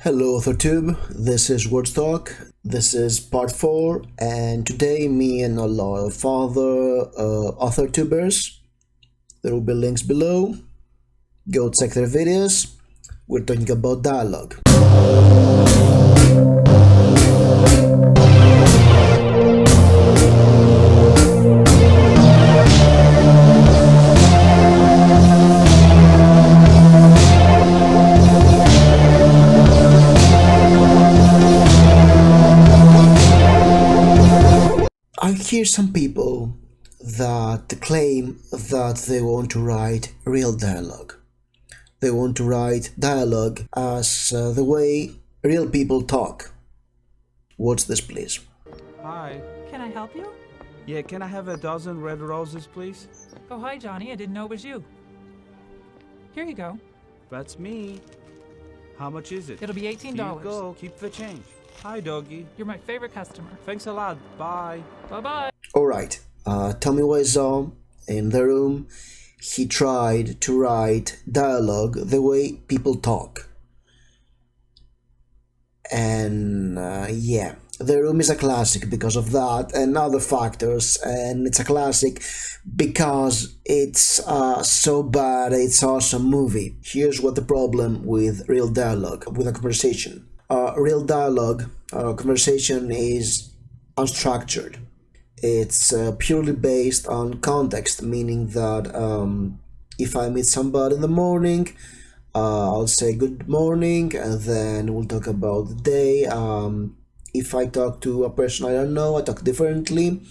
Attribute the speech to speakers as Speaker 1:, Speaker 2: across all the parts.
Speaker 1: Hello AuthorTube, this is Wordstock, this is part 4, and today me and a lot of other AuthorTubers, there will be links below, go check their videos, we're talking about dialogue. I hear some people that claim that they want to write real dialogue. They want to write dialogue as the way real people talk. Watch this, please.
Speaker 2: Hi.
Speaker 3: Can I help you?
Speaker 2: Yeah, can I have a dozen red roses, please?
Speaker 3: Oh, hi, Johnny. I didn't know it was you. Here you go.
Speaker 2: That's me. How much is it?
Speaker 3: It'll be $18.
Speaker 2: Here you go. Keep the change. Hi, doggy.
Speaker 3: You're my favorite customer.
Speaker 2: Thanks a lot. Bye.
Speaker 3: Bye-bye.
Speaker 1: Alright, Tommy Wiseau in the room, he tried to write dialogue the way people talk. And yeah, the room is a classic because of that and other factors, and it's a classic because it's so bad it's awesome movie. Here's what the problem with real dialogue, with a conversation. Real dialogue, conversation is unstructured. It's purely based on context, meaning that if I meet somebody in the morning, I'll say good morning, and then we'll talk about the day. If I talk to a person I don't know, I talk differently.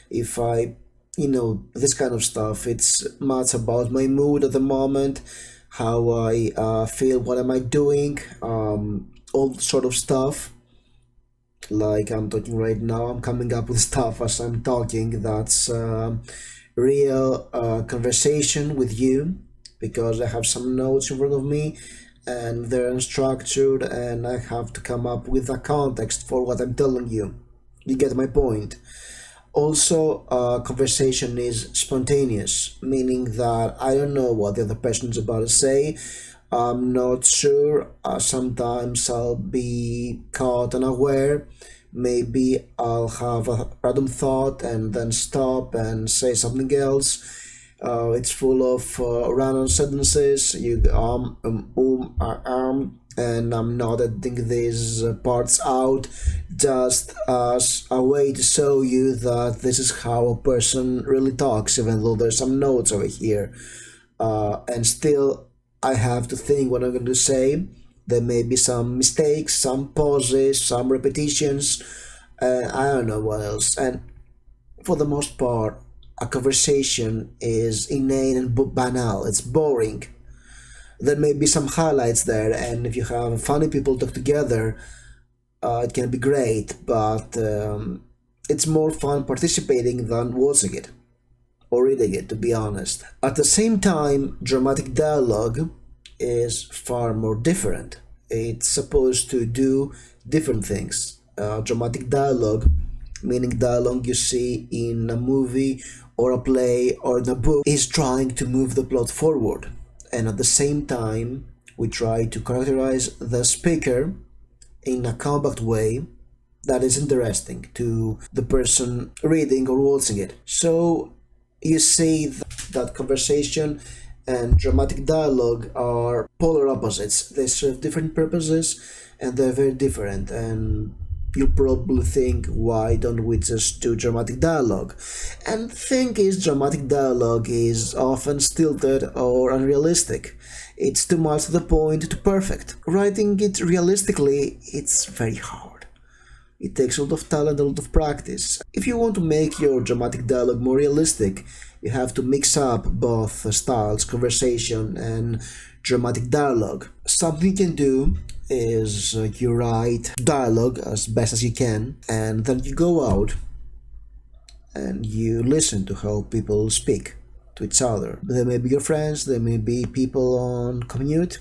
Speaker 1: If I, this kind of stuff, it's much about my mood at the moment, how I feel, what am I doing, all sort of stuff. Like I'm talking right now, I'm coming up with stuff as I'm talking. That's real conversation with you, because I have some notes in front of me and they're unstructured and I have to come up with a context for what I'm telling you. You get my point. Also, conversation is spontaneous, meaning that I don't know what the other person is about to say. I'm not sure. Sometimes I'll be caught unaware. Maybe I'll have a random thought and then stop and say something else. It's full of random sentences. And I'm not editing these parts out just as a way to show you that this is how a person really talks, even though there's some notes over here. And still, I have to think what I'm going to say. There may be some mistakes, some pauses, some repetitions, I don't know what else. And for the most part, a conversation is inane and banal. It's boring. There may be some highlights there, and if you have funny people talk together, it can be great, but it's more fun participating than watching it or reading it, to be honest. At the same time, dramatic dialogue is far more different. It's supposed to do different things. Dramatic dialogue, meaning dialogue you see in a movie or a play or in a book, is trying to move the plot forward. And at the same time, we try to characterize the speaker in a compact way that is interesting to the person reading or watching it. So you see that conversation and dramatic dialogue are polar opposites. They serve different purposes and they're very different. And you'll probably think, why don't we just do dramatic dialogue? And the thing is, dramatic dialogue is often stilted or unrealistic. It's too much to the point to perfect. Writing it realistically, it's very hard. It takes a lot of talent, a lot of practice. If you want to make your dramatic dialogue more realistic, you have to mix up both styles, conversation and dramatic dialogue. Something you can do is you write dialogue as best as you can, and then you go out and you listen to how people speak to each other. They may be your friends, they may be people on commute.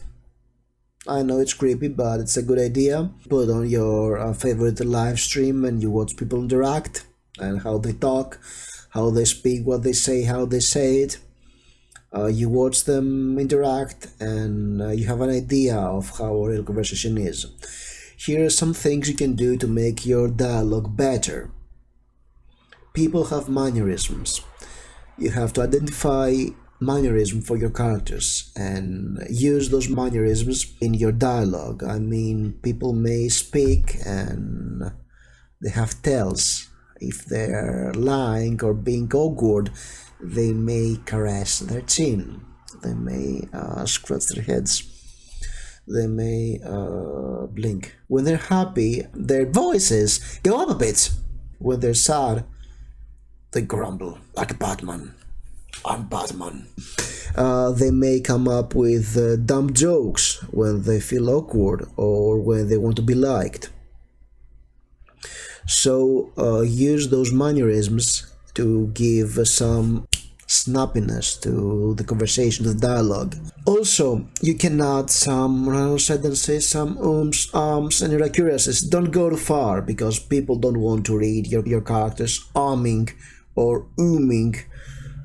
Speaker 1: I know it's creepy, but it's a good idea. Put on your favorite live stream and you watch people interact and how they talk, how they speak, what they say, how they say it. You watch them interact, and you have an idea of how a real conversation is. Here are some things you can do to make your dialogue better. People have mannerisms. You have to identify mannerism for your characters and use those mannerisms in your dialogue. I mean, people may speak and they have tells. If they're lying or being awkward, they may caress their chin. They may scratch their heads. They may blink. When they're happy, their voices go up a bit. When they're sad, they grumble like Batman. I'm Batman. They may come up with dumb jokes when they feel awkward or when they want to be liked. So use those mannerisms to give some snappiness to the conversation, to the dialogue. Also, you can add some sentences, some ums, and inaccuracies. Don't go too far because people don't want to read your characters umming or ooming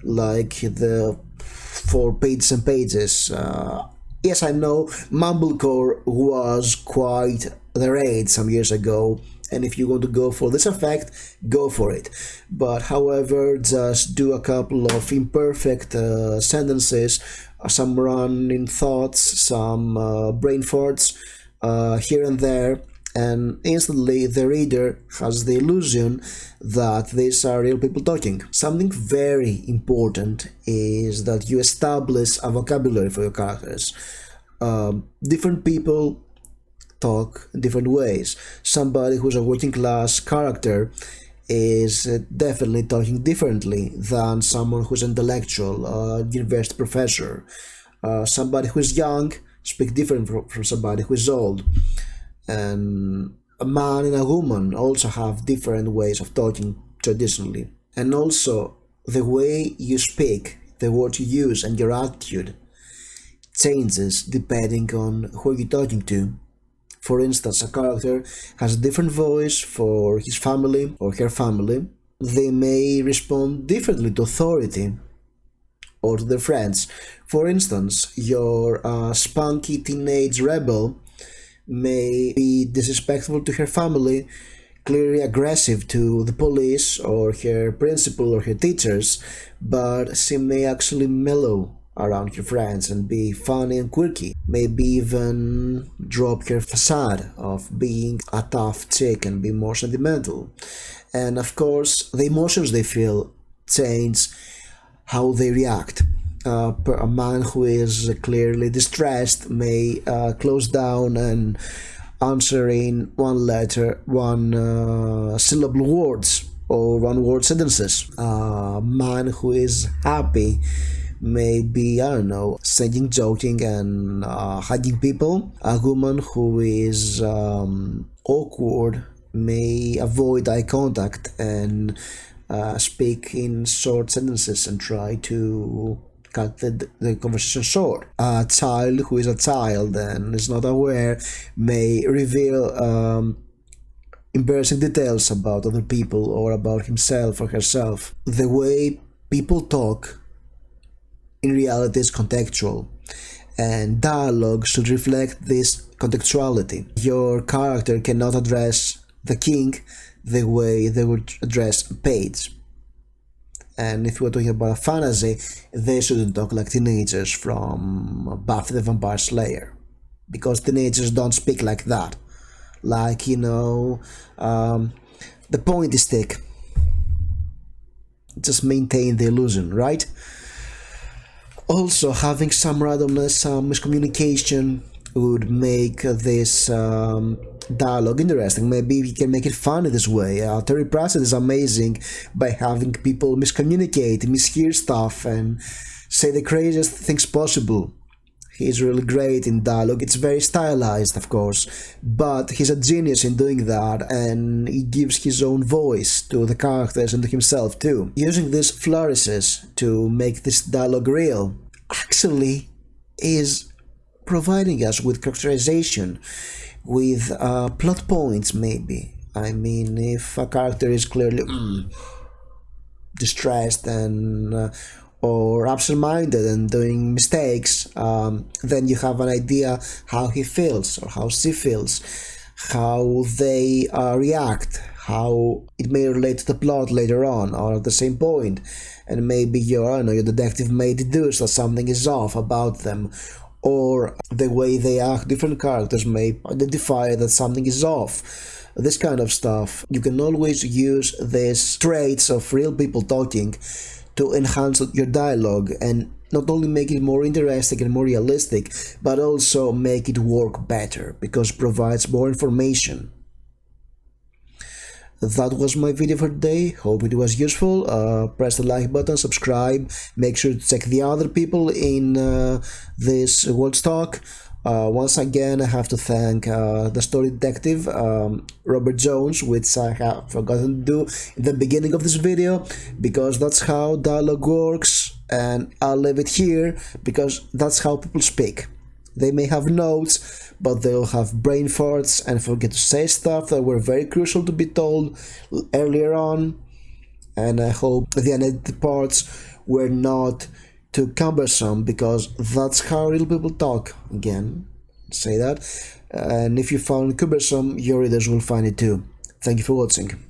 Speaker 1: like the for pages and pages. Yes, I know Mumblecore was quite the rage some years ago, and if you want to go for this effect, go for it. But however, just do a couple of imperfect sentences, some running thoughts, some brain farts here and there, and instantly the reader has the illusion that these are real people talking. Something very important is that you establish a vocabulary for your characters. Different people talk in different ways. Somebody who's a working class character is definitely talking differently than someone who's intellectual, a university professor. Somebody who's young speaks different from somebody who's old. And a man and a woman also have different ways of talking traditionally. And also, the way you speak, the words you use, and your attitude changes depending on who you're talking to. For instance, a character has a different voice for his family or her family. They may respond differently to authority or to their friends. For instance, your spunky teenage rebel may be disrespectful to her family, clearly aggressive to the police or her principal or her teachers, but she may actually mellow around her friends and be funny and quirky. Maybe even drop her facade of being a tough chick and be more sentimental. And of course, the emotions they feel change how they react. A man who is clearly distressed may close down and answer in one syllable words or one word sentences. A man who is happy may be, I don't know, singing, joking, and hugging people. A woman who is awkward may avoid eye contact and speak in short sentences and try to cut the conversation short. A child who is a child and is not aware may reveal embarrassing details about other people or about himself or herself. The way people talk in reality is contextual, and dialogue should reflect this contextuality. Your character cannot address the king the way they would address a page. And if we're talking about a fantasy, they shouldn't talk like teenagers from Buffy the Vampire Slayer, because teenagers don't speak like that. Like, the point is thick. Just maintain the illusion, right? Also, having some randomness, some miscommunication would make this dialogue interesting. Maybe we can make it funny this way. Terry Pratchett is amazing by having people miscommunicate, mishear stuff, and say the craziest things possible. He's really great in dialogue. It's very stylized, of course, but he's a genius in doing that, and he gives his own voice to the characters and to himself too. Using these flourishes to make this dialogue real actually is providing us with characterization, with plot points maybe. I mean, if a character is clearly distressed and or absent-minded and doing mistakes, then you have an idea how he feels or how she feels, how they react, how it may relate to the plot later on or at the same point, and maybe your detective may deduce that something is off about them, or the way they act, different characters may identify that something is off. This kind of stuff. You can always use these traits of real people talking to enhance your dialogue and not only make it more interesting and more realistic, but also make it work better because it provides more information. That was my video for today. Hope it was useful. Press the like button, subscribe, make sure to check the other people in this Wordstock. Once again, I have to thank the story detective, Robert Jones, which I have forgotten to do in the beginning of this video, because that's how dialogue works, and I'll leave it here because that's how people speak. They may have notes, but they'll have brain farts and forget to say stuff that were very crucial to be told earlier on. And I hope the unedited parts were not too cumbersome, because that's how real people talk. Again, say that. And if you found it cumbersome, your readers will find it too. Thank you for watching.